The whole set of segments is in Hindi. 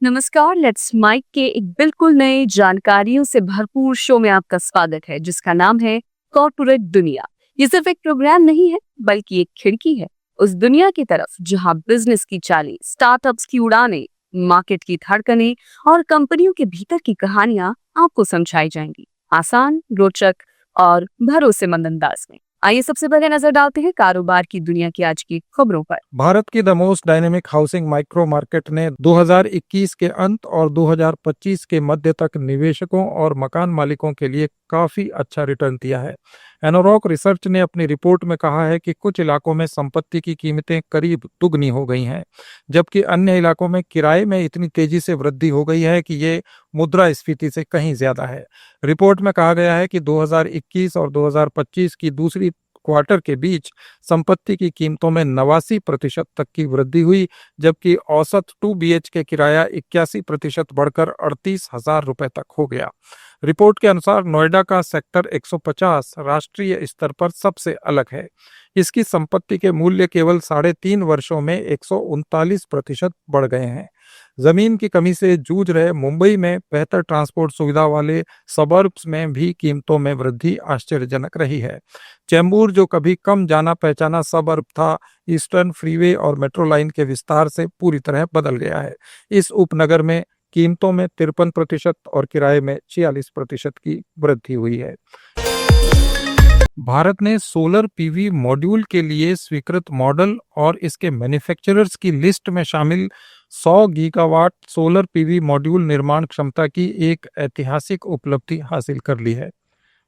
नमस्कार। लेट्स माइक के एक बिल्कुल नए जानकारियों से भरपूर शो में आपका स्वागत है, जिसका नाम है कॉर्पोरेट दुनिया। ये सिर्फ एक प्रोग्राम नहीं है, बल्कि एक खिड़की है उस दुनिया की तरफ जहां बिजनेस की चालें, स्टार्टअप्स की उड़ानें, मार्केट की धड़कनें और कंपनियों के भीतर की कहानियां आपको समझाई जाएंगी, आसान, रोचक और भरोसेमंद अंदाज में। आइए सबसे पहले नजर डालते हैं कारोबार की दुनिया की आज की खबरों पर। भारत की the most dynamic housing micro market ने 2021 के अंत और 2025 के मध्य तक निवेशकों और मकान मालिकों के लिए काफी अच्छा रिटर्न दिया है। एनोरॉक रिसर्च ने अपनी रिपोर्ट में कहा है कि कुछ इलाकों में संपत्ति की कीमतें करीब दुगनी हो गई हैं, जबकि अन्य इलाकों में किराए में इतनी तेजी से वृद्धि हो गई है कि ये मुद्रास्फीति से कहीं ज्यादा है। रिपोर्ट में कहा गया है कि 2021 और 2025 की दूसरी क्वार्टर के बीच संपत्ति की कीमतों में 89% तक की वृद्धि हुई, जबकि औसत 2 BHK किराया 81% बढ़कर 38,000 रुपए तक हो गया। रिपोर्ट के अनुसार नोएडा का सेक्टर 150 राष्ट्रीय स्तर पर सबसे अलग है। इसकी संपत्ति के मूल्य केवल 3.5 वर्षों में 139% बढ़ गए हैं। जमीन की कमी से जूझ रहे मुंबई में बेहतर ट्रांसपोर्ट सुविधा वाले सबर्ब्स में भी कीमतों में वृद्धि आश्चर्यजनक रही है। चेंबूर, जो कभी कम जाना पहचाना सबर्ब था, ईस्टर्न फ्रीवे और मेट्रो लाइन के विस्तार से पूरी तरह बदल गया है। इस उपनगर में कीमतों में 53% और किराए में 46% की वृद्धि हुई है। भारत ने सोलर पीवी मॉड्यूल के लिए स्वीकृत मॉडल और इसके मैन्युफैक्चरर्स की लिस्ट में शामिल 100 गीगावाट सोलर पीवी मॉड्यूल निर्माण क्षमता की एक ऐतिहासिक उपलब्धि हासिल कर ली है।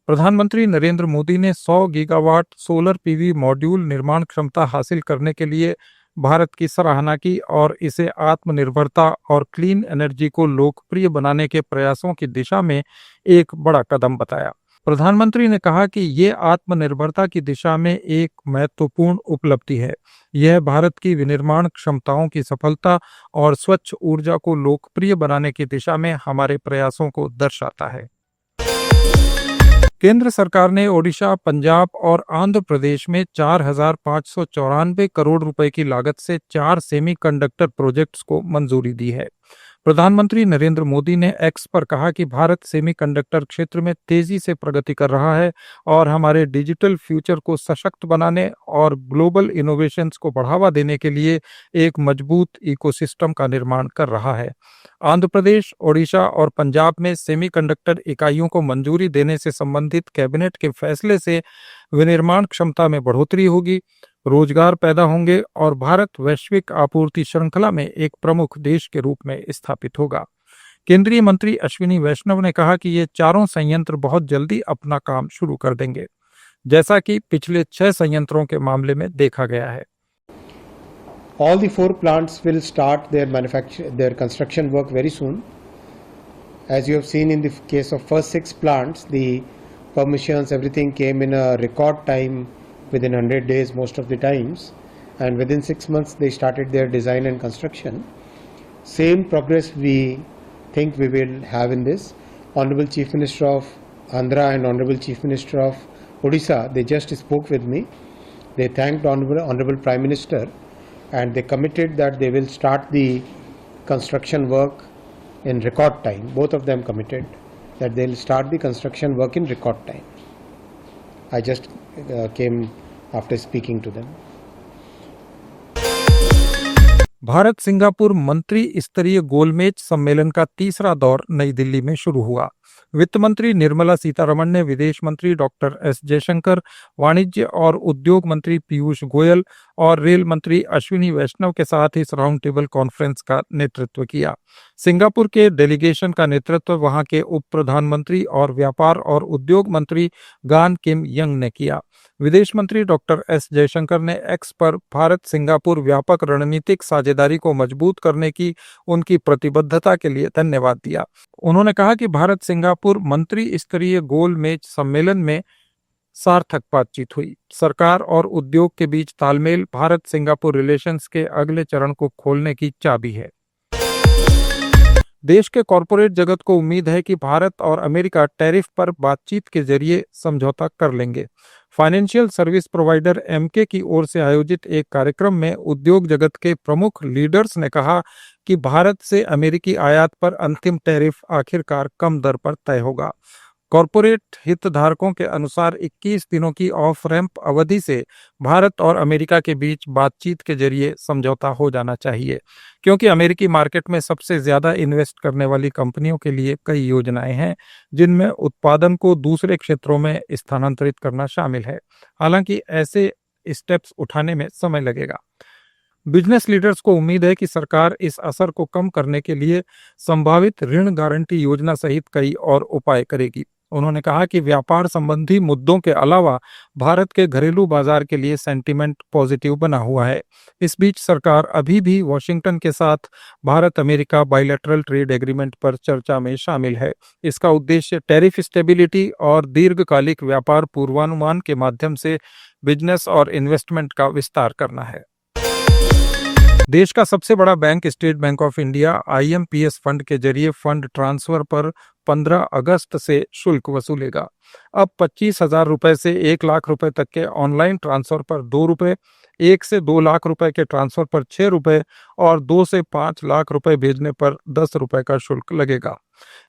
प्रधानमंत्री नरेंद्र मोदी ने 100 गीगावाट सोलर पीवी मॉड्यूल निर्माण क्षमता हासिल करने के लिए भारत की सराहना की और इसे आत्मनिर्भरता और क्लीन एनर्जी को लोकप्रिय बनाने के प्रयासों की दिशा में एक बड़ा कदम बताया। प्रधानमंत्री ने कहा कि ये आत्मनिर्भरता की दिशा में एक महत्वपूर्ण उपलब्धि है। यह भारत की विनिर्माण क्षमताओं की सफलता और स्वच्छ ऊर्जा को लोकप्रिय बनाने की दिशा में हमारे प्रयासों को दर्शाता है। केंद्र सरकार ने ओडिशा, पंजाब और आंध्र प्रदेश में 4,594 करोड़ रुपए की लागत से 4 सेमीकंडक्टर प्रोजेक्ट्स को मंजूरी दी है। प्रधानमंत्री नरेंद्र मोदी ने एक्स पर कहा कि भारत सेमीकंडक्टर क्षेत्र में तेजी से प्रगति कर रहा है और हमारे डिजिटल फ्यूचर को सशक्त बनाने और ग्लोबल इनोवेशंस को बढ़ावा देने के लिए एक मजबूत इकोसिस्टम का निर्माण कर रहा है। आंध्र प्रदेश, ओडिशा और पंजाब में सेमीकंडक्टर इकाइयों को मंजूरी देने से संबंधित कैबिनेट के फैसले से विनिर्माण क्षमता में बढ़ोतरी होगी, रोजगार पैदा होंगे और भारत वैश्विक आपूर्ति श्रृंखला में एक प्रमुख देश के रूप में स्थापित होगा। केंद्रीय मंत्री अश्विनी वैष्णव ने कहा कि ये चारों संयंत्र बहुत जल्दी अपना काम शुरू कर देंगे, जैसा कि पिछले 6 संयंत्रों के मामले में देखा गया है। All the 4 plants will start their construction work very soon. As you have seen in the case of first 6 plants, the permissions, everything came in a record time, within 100 days most of the times, and within 6 months they started their design and construction. Same progress we think we will have in this. Honorable Chief Minister of Andhra and Honorable Chief Minister of Odisha, they just spoke with me. They thanked Honorable Prime Minister and they committed that they will start the construction work in record time. Both of them committed that they will start the construction work in record time. I just came after speaking to them. Bharat Singapore मंत्री स्तरीय गोलमेज सम्मेलन का तीसरा दौर नई दिल्ली में शुरू हुआ। वित्त मंत्री निर्मला सीतारमण ने विदेश मंत्री डॉक्टर एस जयशंकर, वाणिज्य और उद्योग मंत्री पीयूष गोयल और रेल मंत्री अश्विनी वैष्णव के साथ इस राउंड टेबल कॉन्फ्रेंस का नेतृत्व किया। सिंगापुर के डेलीगेशन का नेतृत्व वहां के उप प्रधानमंत्री और व्यापार और उद्योग मंत्री गान किम यंग ने किया। विदेश मंत्री डॉक्टर एस जयशंकर ने एक्स पर भारत सिंगापुर व्यापक रणनीतिक साझेदारी को मजबूत करने की उनकी प्रतिबद्धता के लिए धन्यवाद दिया। उन्होंने कहा कि भारत सिंगापुर मंत्री स्तरीय गोलमेज सम्मेलन में सार्थक बातचीत हुई। सरकार और उद्योग के बीच तालमेल भारत सिंगापुर रिलेशंस के अगले चरण को खोलने की चाबी है। देश के कॉरपोरेट जगत को उम्मीद है कि भारत और अमेरिका टैरिफ पर बातचीत के जरिए समझौता कर लेंगे। फाइनेंशियल सर्विस प्रोवाइडर एमके की ओर से आयोजित एक कार्यक्रम में उद्योग जगत के प्रमुख लीडर्स ने कहा कि भारत से अमेरिकी आयात पर अंतिम टैरिफ आखिरकार कम दर पर तय होगा। कॉरपोरेट हितधारकों के अनुसार 21 दिनों की ऑफ रैंप अवधि से भारत और अमेरिका के बीच बातचीत के जरिए समझौता हो जाना चाहिए, क्योंकि अमेरिकी मार्केट में सबसे ज्यादा इन्वेस्ट करने वाली कंपनियों के लिए कई योजनाएं हैं, जिनमें उत्पादन को दूसरे क्षेत्रों में स्थानांतरित करना शामिल है। हालांकि ऐसे स्टेप्स उठाने में समय लगेगा। बिजनेस लीडर्स को उम्मीद है कि सरकार इस असर को कम करने के लिए संभावित ऋण गारंटी योजना सहित कई और उपाय करेगी। उन्होंने कहा कि व्यापार संबंधी मुद्दों के अलावा भारत के घरेलू बाजार के लिए सेंटीमेंट पॉजिटिव बना हुआ है। इस बीच सरकार अभी भी वॉशिंगटन के साथ Bharat America bilateral trade agreement पर चर्चा में शामिल है। इसका उद्देश्य टैरिफ स्टेबिलिटी और दीर्घकालिक व्यापार पूर्वानुमान के माध्यम से बिजनेस और इन्वेस्टमेंट का विस्तार करना है। देश का सबसे बड़ा bank state bank of India IMPS fund के जरिए फंड ट्रांसफर पर 15 अगस्त से शुल्क वसूलेगा। अब 25,000 रुपए से 1 लाख रुपए तक के ऑनलाइन ट्रांसफर पर 2 रुपए, 1 से 2 लाख रुपए के ट्रांसफर पर 6 रुपए और 2 से 5 लाख रुपए भेजने पर 10 रुपए का शुल्क लगेगा।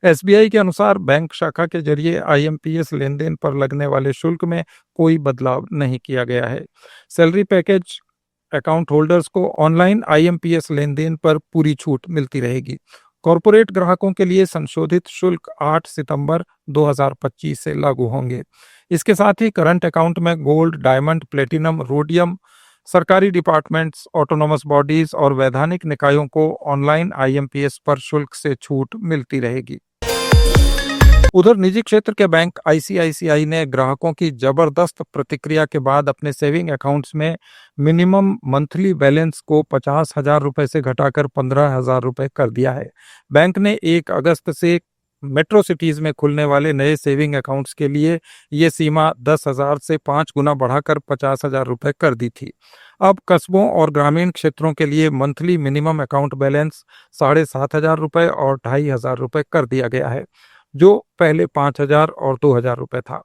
एसबीआई के अनुसार बैंक शाखा के जरिए आईएमपीएस लेन देन पर लगने वाले शुल्क में कोई बदलाव नहीं किया गया है। सैलरी पैकेज अकाउंट होल्डर्स को ऑनलाइन आईएमपीएस लेन देन पर पूरी छूट मिलती रहेगी। कॉरपोरेट ग्राहकों के लिए संशोधित शुल्क 8 सितंबर 2025 से लागू होंगे। इसके साथ ही करंट अकाउंट में गोल्ड, डायमंड, प्लेटिनम, रोडियम, सरकारी डिपार्टमेंट्स, ऑटोनोमस बॉडीज और वैधानिक निकायों को ऑनलाइन आईएमपीएस पर शुल्क से छूट मिलती रहेगी। उधर निजी क्षेत्र के बैंक आईसीआईसीआई ने ग्राहकों की जबरदस्त प्रतिक्रिया के बाद अपने सेविंग अकाउंट्स में मिनिमम मंथली बैलेंस को 50,000 रुपए से घटाकर 15,000 रुपए कर दिया है। बैंक ने 1 अगस्त से मेट्रो सिटीज में खुलने वाले नए सेविंग अकाउंट्स के लिए ये सीमा 10,000 से 5 गुना बढ़ाकर 50,000 रुपए कर दी थी। अब कस्बों और ग्रामीण क्षेत्रों के लिए मंथली मिनिमम अकाउंट बैलेंस 7,500 रुपए और 2,500 रुपए कर दिया गया है, जो पहले 5,000 और 2,000 रुपए था।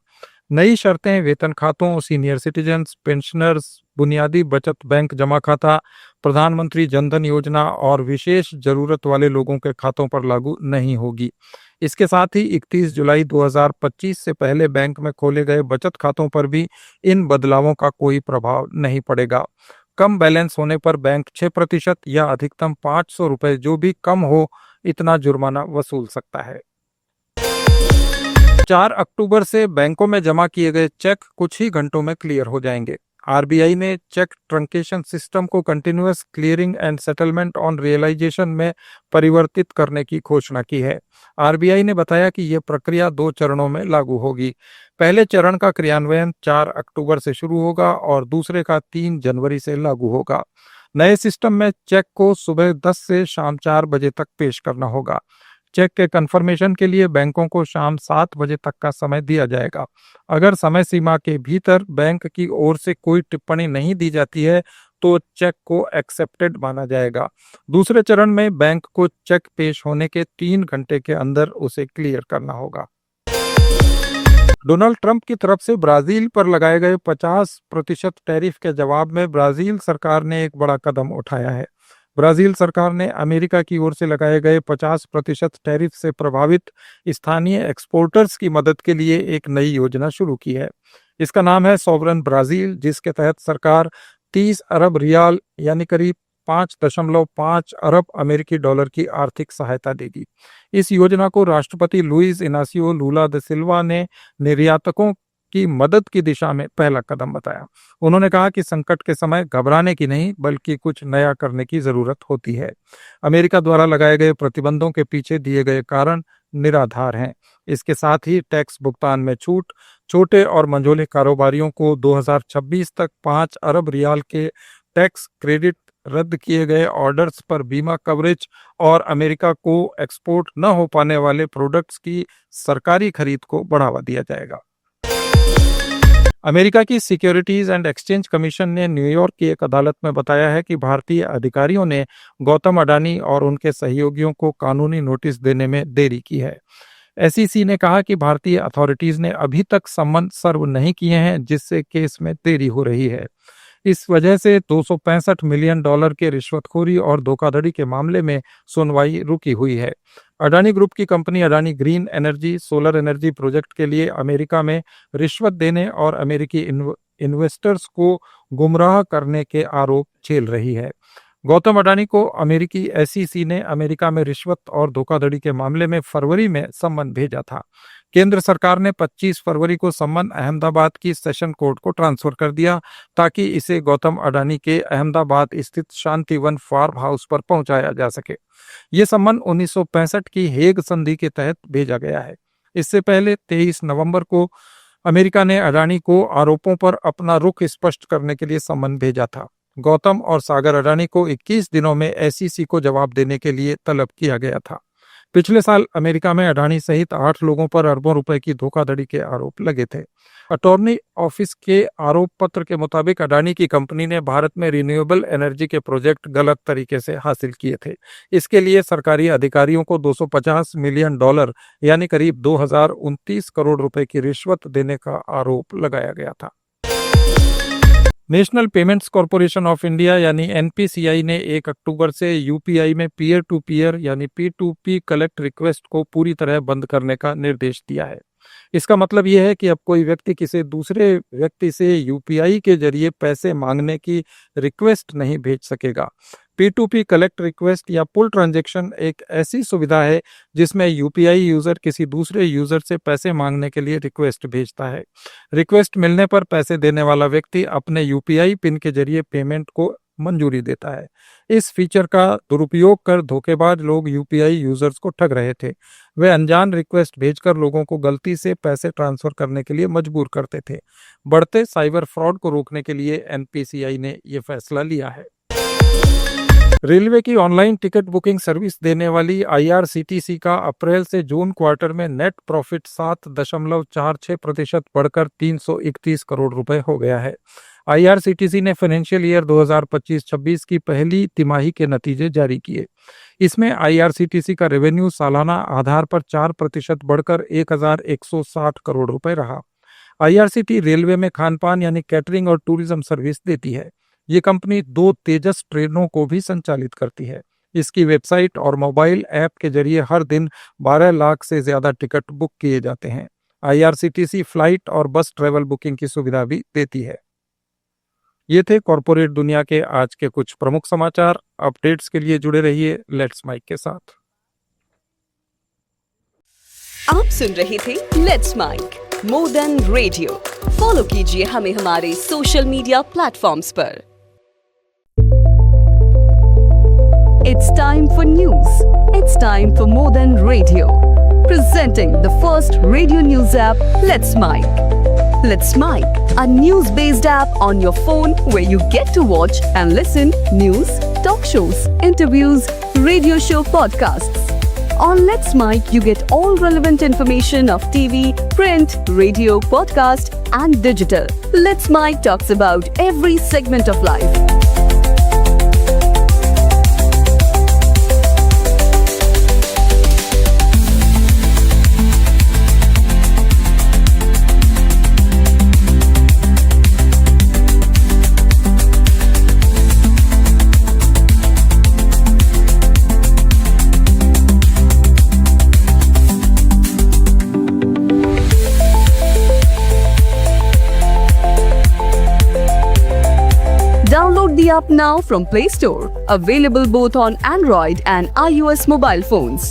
नई शर्तें वेतन खातों, सीनियर सिटीजन्स, पेंशनर्स, बुनियादी बचत बैंक जमा खाता, प्रधानमंत्री जनधन योजना और विशेष जरूरत वाले लोगों के खातों पर लागू नहीं होगी। इसके साथ ही 31 जुलाई 2025 से पहले बैंक में खोले गए बचत खातों पर भी इन बदलावों का कोई प्रभाव नहीं पड़ेगा। कम बैलेंस होने पर बैंक 6% या अधिकतम 500 रुपए, जो भी कम हो, इतना जुर्माना वसूल सकता है। 4 अक्टूबर से बैंकों में जमा किए गए चेक कुछ ही घंटों में क्लियर हो जाएंगे। आरबीआई ने चेक ट्रंकेशन सिस्टम को continuous clearing and settlement on realisation में परिवर्तित करने की घोषणा की है। आरबीआई ने बताया कि यह प्रक्रिया 2 चरणों में लागू होगी। पहले चरण का क्रियान्वयन 4 अक्टूबर से शुरू होगा और दूसरे का 3 जनवरी से लागू होगा। नए सिस्टम में चेक को सुबह 10 से शाम 4 बजे तक पेश करना होगा। चेक के कंफर्मेशन के लिए बैंकों को शाम 7 बजे तक का समय दिया जाएगा। अगर समय सीमा के भीतर बैंक की ओर से कोई टिप्पणी नहीं दी जाती है तो चेक को एक्सेप्टेड माना जाएगा। दूसरे चरण में बैंक को चेक पेश होने के 3 घंटे के अंदर उसे क्लियर करना होगा। डोनाल्ड ट्रंप की तरफ से ब्राजील पर लगाए गए 50% टैरिफ के जवाब में ब्राजील सरकार ने एक बड़ा कदम उठाया है। ब्राजील सरकार ने अमेरिका की ओर से लगाए गए 50% टैरिफ से प्रभावित स्थानीय एक्सपोर्टर्स की मदद के लिए एक नई योजना शुरू की है। इसका नाम है सॉवरन ब्राजील, जिसके तहत सरकार 30 अरब रियाल यानी करीब 5.5 अरब अमेरिकी डॉलर की आर्थिक सहायता देगी। इस योजना को राष्ट्रपति लुइस इनासियो लूला दा सिल्वा ने निर्यातकों की मदद की दिशा में पहला कदम बताया। उन्होंने कहा कि संकट के समय घबराने की नहीं, बल्कि कुछ नया करने की जरूरत होती है। अमेरिका द्वारा लगाए गए प्रतिबंधों के पीछे दिए गए कारण निराधार हैं। इसके साथ ही टैक्स भुगतान में छूट, छोटे और मंझोले कारोबारियों को 2026 तक 5 अरब रियाल के टैक्स क्रेडिट, रद्द किए गए ऑर्डर्स पर बीमा कवरेज और अमेरिका को एक्सपोर्ट न हो पाने वाले प्रोडक्ट्स की सरकारी खरीद को बढ़ावा दिया जाएगा। अमेरिका की सिक्योरिटीज एंड एक्सचेंज कमीशन ने न्यूयॉर्क की एक अदालत में बताया है कि भारतीय अधिकारियों ने गौतम अडानी और उनके सहयोगियों को कानूनी नोटिस देने में देरी की है। एसईसी ने कहा कि भारतीय अथॉरिटीज ने अभी तक सम्मन सर्व नहीं किए हैं, जिससे केस में देरी हो रही है। इस वजह से $265 मिलियन के रिश्वतखोरी और धोखाधड़ी के मामले में सुनवाई रुकी हुई है। अडानी ग्रुप की company Adani green energy solar energy project के लिए अमेरिका में रिश्वत देने और अमेरिकी इन्वेस्टर्स को गुमराह करने के आरोप झेल रही है। गौतम अडानी को अमेरिकी SEC ने अमेरिका में रिश्वत और धोखाधड़ी के मामले में फरवरी में सम्मन भेजा था। केंद्र सरकार ने 25 फरवरी को सम्मन अहमदाबाद की सेशन कोर्ट को ट्रांसफर कर दिया ताकि इसे गौतम अडानी के अहमदाबाद स्थित शांतिवन फार्म हाउस पर पहुंचाया जा सके। ये सम्मन 1965 की हेग संधि के तहत भेजा गया है। इससे पहले 23 नवंबर को अमेरिका ने अडानी को आरोपों पर अपना रुख स्पष्ट करने के लिए सम्मन भेजा था। गौतम और सागर अडानी को 21 दिनों में SEC को जवाब देने के लिए तलब किया गया था। पिछले साल अमेरिका में अडानी सहित 8 लोगों पर अरबों रुपए की धोखाधड़ी के आरोप लगे थे। अटॉर्नी ऑफिस के आरोप पत्र के मुताबिक अडानी की कंपनी ने भारत में रिन्यूएबल एनर्जी के प्रोजेक्ट गलत तरीके से हासिल किए थे। इसके लिए सरकारी अधिकारियों को $250 मिलियन यानी करीब 2029 करोड़ रुपए की रिश्वत देने का आरोप लगाया गया था। National payments corporation of India यानी NPCI ने 1 अक्टूबर से UPI में पीयर टू पीयर यानी P2P कलेक्ट रिक्वेस्ट को पूरी तरह बंद करने का निर्देश दिया है। इसका मतलब यह है कि अब कोई व्यक्ति किसी दूसरे व्यक्ति से UPI के जरिए पैसे मांगने की रिक्वेस्ट नहीं भेज सकेगा। P2P कलेक्ट रिक्वेस्ट या पुल ट्रांजैक्शन एक ऐसी सुविधा है जिसमें UPI यूजर किसी दूसरे यूजर से पैसे मांगने के लिए रिक्वेस्ट भेजता है। रिक्वेस्ट मिलने पर पैसे देने वाला व्यक्ति अपने UPI पिन के जरिए पेमेंट को मंजूरी देता है। इस फीचर का दुरुपयोग कर धोखेबाज लोग UPI यूजर्स को ठग रहे थे। वे अनजान रिक्वेस्ट भेजकर लोगों को गलती से पैसे ट्रांसफर करने के लिए मजबूर करते थे। बढ़ते साइबर फ्रॉड को रोकने के लिए NPCI ने यह फैसला लिया है। रेलवे की ऑनलाइन टिकट बुकिंग सर्विस देने वाली IRCTC का अप्रैल से जून क्वार्टर में नेट प्रॉफिट 7.46% बढ़कर 331 करोड़ रुपए हो गया है। IRCTC ने फाइनेंशियल ईयर 2025-26 की पहली तिमाही के नतीजे जारी किए। इसमें IRCTC का रेवेन्यू सालाना आधार पर 4% बढ़कर 1,160 करोड़ रुपए रहा। IRCTC रेलवे में खानपान यानी कैटरिंग और टूरिज्म सर्विस देती है। ये कंपनी 2 तेजस ट्रेनों को भी संचालित करती है। इसकी वेबसाइट और मोबाइल ऐप के जरिए हर दिन 12 लाख से ज्यादा टिकट बुक किए जाते हैं। IRCTC फ्लाइट और बस ट्रैवल बुकिंग की सुविधा भी देती है। ये थे कॉर्पोरेट दुनिया के आज के कुछ प्रमुख समाचार। अपडेट्स के लिए जुड़े रहिए लेट्स माइक के साथ। आप सुन रहे थे let's make more than radio. Follow कीजिए हमें हमारे सोशल मीडिया प्लेटफॉर्म्स पर। It's time for news. It's time for more than radio. Presenting the first radio news app, Let's Mic. Let's Mic, a news-based app on your phone where you get to watch and listen news, talk shows, interviews, radio show podcasts. On Let's Mic, you get all relevant information of TV, print, radio, podcast, and digital. Let's Mic talks about every segment of life. Download the app now from Play Store. Available both on Android and iOS mobile phones.